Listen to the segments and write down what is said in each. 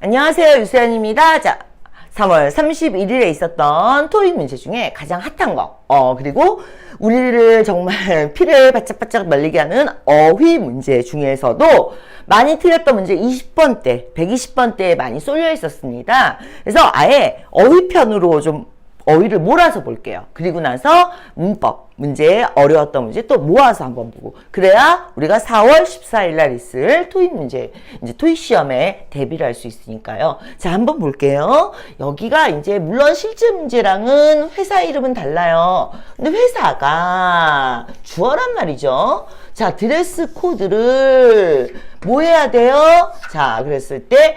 안녕하세요, 유수연입니다. 자, 3월 31일에 있었던 토익 문제 중에 가장 핫한 거, 그리고 우리를 정말 피를 바짝바짝 말리게 하는 어휘 문제 중에서도 많이 틀렸던 문제 20번대, 120번대에 많이 쏠려 있었습니다. 그래서 아예 어휘편으로 좀 어휘를 몰아서 볼게요. 그리고 나서 문법 문제, 어려웠던 문제 또 모아서 한번 보고, 그래야 우리가 4월 14일 날 있을 토익 문제, 이제 토익 시험에 대비를 할 수 있으니까요. 자, 한번 볼게요. 여기가 이제 물론 실제 문제랑은 회사 이름은 달라요. 근데 회사가 주어란 말이죠. 자, 드레스 코드를 뭐 해야 돼요? 자, 그랬을 때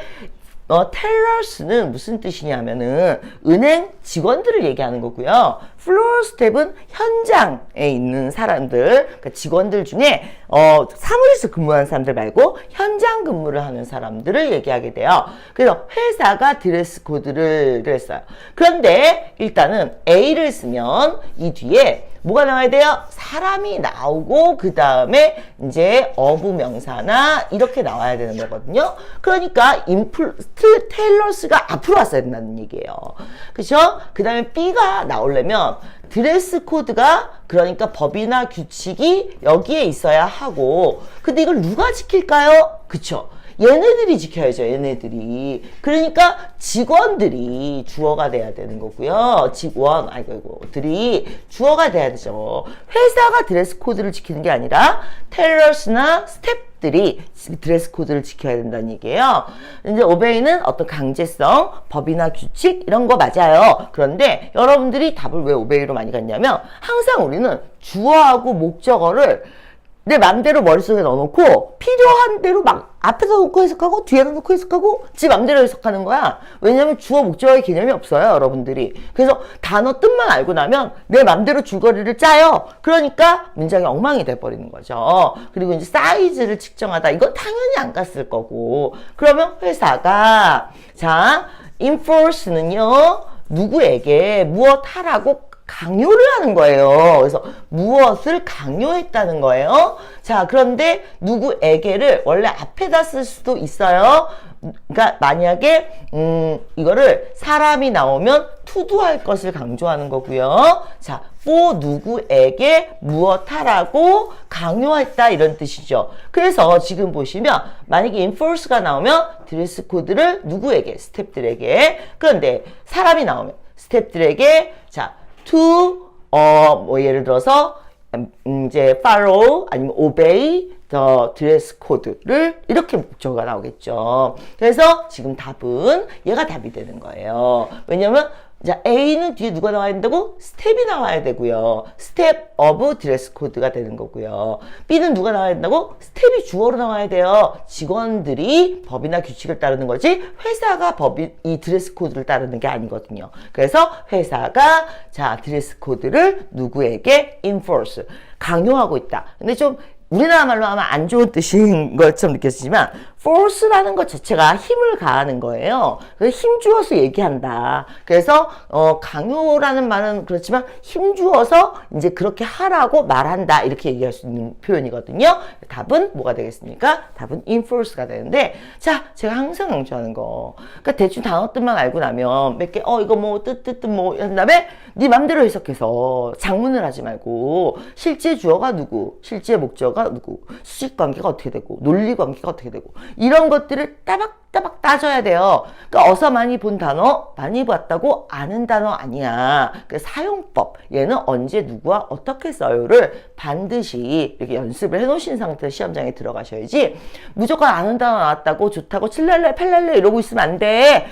텔러스는 무슨 뜻이냐면은 은행 직원들을 얘기하는 거고요. 플로어 스텝은 현장에 있는 사람들, 그러니까 직원들 중에 사무실에서 근무하는 사람들 말고 현장 근무를 하는 사람들을 얘기하게 돼요. 그래서 회사가 드레스 코드를 그랬어요. 그런데 일단은 A를 쓰면 이 뒤에 뭐가 나와야 돼요? 사람이 나오고 그 다음에 이제 어부명사나 이렇게 나와야 되는 거거든요. 그러니까 텔러스가 앞으로 왔어야 된다는 얘기예요. 그렇죠? 그 다음에 B가 나오려면 드레스 코드가, 그러니까 법이나 규칙이 여기에 있어야 하고, 근데 이걸 누가 지킬까요? 그쵸? 얘네들이 지켜야죠, 얘네들이. 그러니까 직원들이 주어가 돼야 되는 거고요. 들이 주어가 돼야 되죠. 회사가 드레스 코드를 지키는 게 아니라 텔러스나 스텝들이 드레스 코드를 지켜야 된다는 얘기예요. 이제 오베이는 어떤 강제성, 법이나 규칙 이런 거 맞아요. 그런데 여러분들이 답을 왜 오베이로 많이 갔냐면, 항상 우리는 주어하고 목적어를 내 맘대로 머릿속에 넣어놓고 필요한 대로 막 앞에서 놓고 해석하고 뒤에서 놓고 해석하고 지 맘대로 해석하는 거야. 왜냐면 주어 목적어의 개념이 없어요, 여러분들이. 그래서 단어 뜻만 알고 나면 내 맘대로 줄거리를 짜요. 그러니까 문장이 엉망이 돼버리는 거죠. 그리고 이제 사이즈를 측정하다, 이건 당연히 안 갔을 거고. 그러면 회사가, 자, enforce는요 누구에게 무엇 하라고 강요를 하는 거예요. 그래서 무엇을 강요했다는 거예요. 자, 그런데 누구에게를 원래 앞에다 쓸 수도 있어요. 그러니까 만약에 이거를 사람이 나오면 투두할 것을 강조하는 거고요. 자, for 누구에게 무엇 하라고 강요했다 이런 뜻이죠. 그래서 지금 보시면 만약에 enforce가 나오면 드레스 코드를 누구에게? 스태프들에게. 그런데 사람이 나오면 스태프들에게, 자, to, 예를 들어서, 이제, follow, 아니면 obey the dress code를 이렇게 목적어가 나오겠죠. 그래서 지금 답은 얘가 답이 되는 거예요. 왜냐면, 자, A는 뒤에 누가 나와야 된다고? 스텝이 나와야 되고요. 스텝 of 드레스 코드가 되는 거고요. B는 누가 나와야 된다고? 스텝이 주어로 나와야 돼요. 직원들이 법이나 규칙을 따르는 거지 회사가 이 드레스 코드를 따르는 게 아니거든요. 그래서 회사가, 자, 드레스 코드를 누구에게 enforce, 강요하고 있다. 근데 좀 우리나라 말로 하면 안 좋은 뜻인 것처럼 느껴지지만 force라는 것 자체가 힘을 가하는 거예요. 그래서 힘 주어서 얘기한다. 그래서 강요라는 말은 그렇지만 힘 주어서 이제 그렇게 하라고 말한다, 이렇게 얘기할 수 있는 표현이거든요. 답은 뭐가 되겠습니까? 답은 enforce가 되는데, 자, 제가 항상 강조하는 거, 그러니까 대충 단어 뜻만 알고 나면 몇 개, 이거 뭐 뜻 뭐 한 다음에 네 맘대로 해석해서 장문을 하지 말고 실제 주어가 누구, 실제 목적어가 누구, 수직 관계가 어떻게 되고 논리 관계가 어떻게 되고 이런 것들을 따박따박 따져야 돼요. 그러니까 어서 많이 본 단어, 많이 봤다고 아는 단어 아니야. 그 사용법, 얘는 언제 누구와 어떻게 써요를 반드시 이렇게 연습을 해놓으신 상태에서 시험장에 들어가셔야지, 무조건 아는 단어 나왔다고 좋다고 칠랄레 팔랄레 이러고 있으면 안 돼.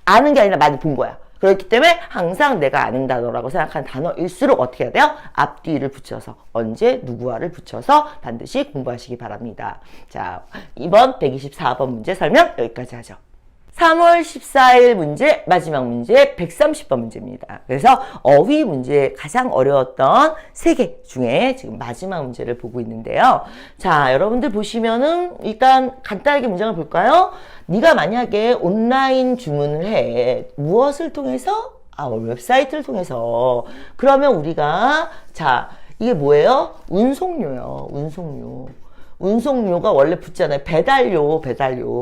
아는 게 아니라 많이 본 거야. 그렇기 때문에 항상 내가 아는 단어라고 생각하는 단어일수록 어떻게 해야 돼요? 앞뒤를 붙여서, 언제 누구와를 붙여서 반드시 공부하시기 바랍니다. 자, 이번 124번 문제 설명 여기까지 하죠. 3월 14일 문제, 마지막 문제 130번 문제입니다. 그래서 어휘 문제 가장 어려웠던 3개 중에 지금 마지막 문제를 보고 있는데요. 자, 여러분들 보시면은 일단 간단하게 문장을 볼까요? 네가 만약에 온라인 주문을 해. 무엇을 통해서? 웹사이트를 통해서. 그러면 우리가, 자, 이게 뭐예요? 운송료요. 운송료가 원래 붙잖아요. 배달료,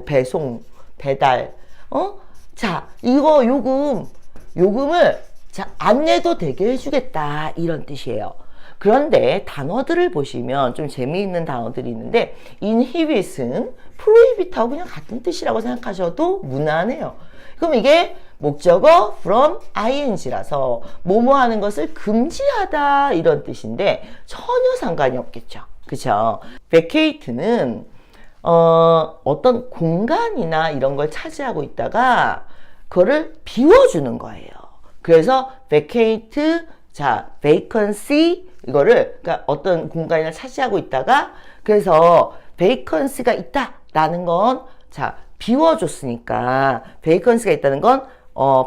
배송. 배달, 자, 이거 요금을 자, 안 내도 되게 해주겠다. 이런 뜻이에요. 그런데 단어들을 보시면 좀 재미있는 단어들이 있는데, inhibit은 prohibit하고 그냥 같은 뜻이라고 생각하셔도 무난해요. 그럼 이게 목적어 from ing라서 뭐뭐 하는 것을 금지하다 이런 뜻인데 전혀 상관이 없겠죠. 그쵸? vacate는 어떤 공간이나 이런 걸 차지하고 있다가 그거를 비워주는 거예요. 그래서 vacate, 자, vacancy 이거를 그러니까 어떤 공간을 차지하고 있다가 그래서 vacancy가 있다라는 건 자, 비워줬으니까 vacancy가 있다는 건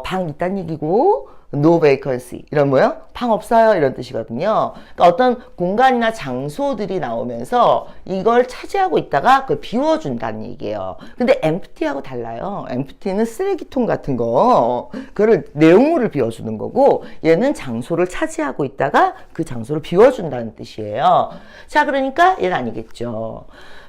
방 있다는 얘기고 no vacancy 이런 뭐요? 방 없어요 이런 뜻이거든요. 그러니까 어떤 공간이나 장소들이 나오면서 이걸 차지하고 있다가 그걸 비워준다는 얘기예요. 근데 empty하고 달라요. empty는 쓰레기통 같은 거 그거를 내용물을 비워주는 거고 얘는 장소를 차지하고 있다가 그 장소를 비워준다는 뜻이에요. 자, 그러니까 얘는 아니겠죠.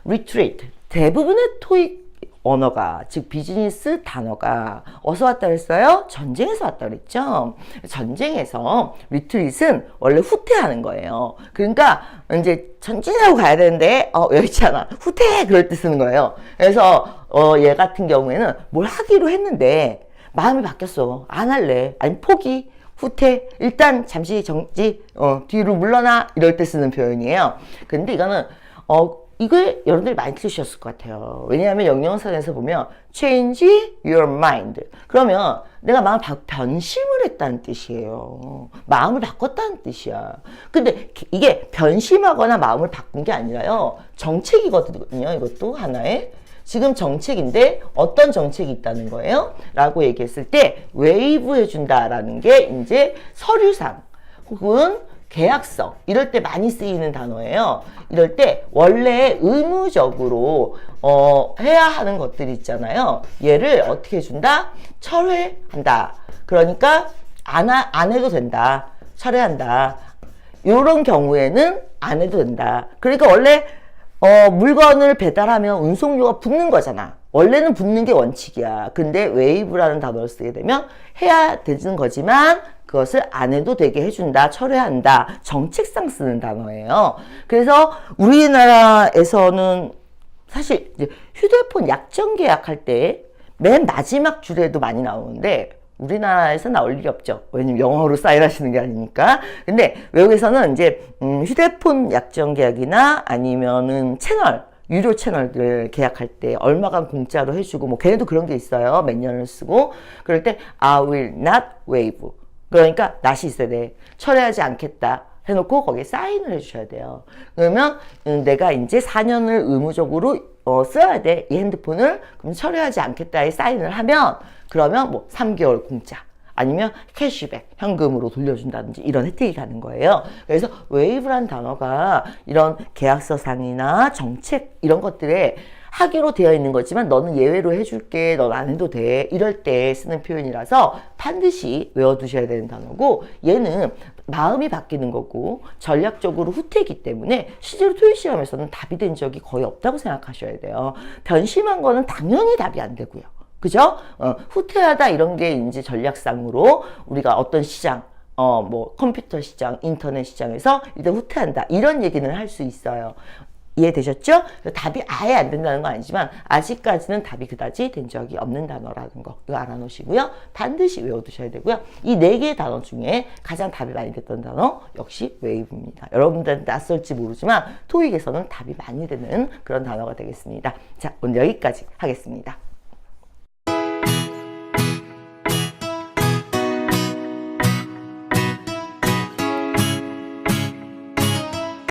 retreat 대부분의 토익 언어가 즉 비즈니스 단어가 어디서 왔다 그랬어요? 전쟁에서 왔다 그랬죠. 전쟁에서 리트릿은 원래 후퇴하는 거예요. 그러니까 이제 전진하고 가야 되는데 여기 있잖아 후퇴 그럴 때 쓰는 거예요. 그래서 얘 같은 경우에는 뭘 하기로 했는데 마음이 바뀌었어. 안 할래. 아니 포기 후퇴 일단 잠시 정지 뒤로 물러나 이럴 때 쓰는 표현이에요. 근데 이거는 이걸 여러분들이 많이 들으셨을 것 같아요. 왜냐하면 영영사전에서 보면 change your mind. 그러면 내가 변심을 했다는 뜻이에요. 마음을 바꿨다는 뜻이야. 근데 이게 변심하거나 마음을 바꾼 게 아니라요. 정책이거든요. 이것도 하나의. 지금 정책인데 어떤 정책이 있다는 거예요? 라고 얘기했을 때 웨이브 해준다라는 게 이제 서류상 혹은 계약서 이럴 때 많이 쓰이는 단어예요. 이럴 때 원래 의무적으로 해야 하는 것들이 있잖아요. 얘를 어떻게 해준다? 철회한다. 그러니까 안 해도 된다. 철회한다. 이런 경우에는 안 해도 된다. 그러니까 원래 물건을 배달하면 운송료가 붙는 거잖아. 원래는 붙는 게 원칙이야. 근데 웨이브라는 단어를 쓰게 되면 해야 되는 거지만 그것을 안 해도 되게 해준다, 철회한다, 정책상 쓰는 단어예요. 그래서 우리나라에서는 사실 이제 휴대폰 약정 계약할 때 맨 마지막 줄에도 많이 나오는데 우리나라에서 나올 일이 없죠. 왜냐면 영어로 사인하시는 게 아니니까. 근데 외국에서는 이제 휴대폰 약정 계약이나 아니면은 유료 채널들 계약할 때 얼마간 공짜로 해주고 뭐 걔네도 그런 게 있어요. 몇 년을 쓰고 그럴 때 I will not waive. 그러니까 낫이 있어야 돼. 철회하지 않겠다 해놓고 거기에 사인을 해주셔야 돼요. 그러면 내가 이제 4년을 의무적으로 써야 돼. 이 핸드폰을. 그럼 철회하지 않겠다에 사인을 하면 그러면 뭐 3개월 공짜 아니면 캐시백 현금으로 돌려준다든지 이런 혜택이 가는 거예요. 그래서 웨이브란 단어가 이런 계약서상이나 정책 이런 것들에 하기로 되어 있는 거지만 너는 예외로 해줄게, 넌 안 해도 돼 이럴 때 쓰는 표현이라서 반드시 외워두셔야 되는 단어고 얘는 마음이 바뀌는 거고 전략적으로 후퇴이기 때문에 실제로 토익 시험에서는 답이 된 적이 거의 없다고 생각하셔야 돼요. 변심한 거는 당연히 답이 안 되고요. 그죠? 후퇴하다 이런 게 이제 전략상으로 우리가 어떤 시장 뭐 컴퓨터 시장, 인터넷 시장에서 일단 후퇴한다 이런 얘기는 할 수 있어요. 이해되셨죠? 답이 아예 안 된다는 건 아니지만 아직까지는 답이 그다지 된 적이 없는 단어라는 거 이거 알아놓으시고요. 반드시 외워두셔야 되고요. 이 4개의 단어 중에 가장 답이 많이 됐던 단어 역시 웨이브입니다. 여러분들한테 낯설지 모르지만 토익에서는 답이 많이 되는 그런 단어가 되겠습니다. 자, 오늘 여기까지 하겠습니다.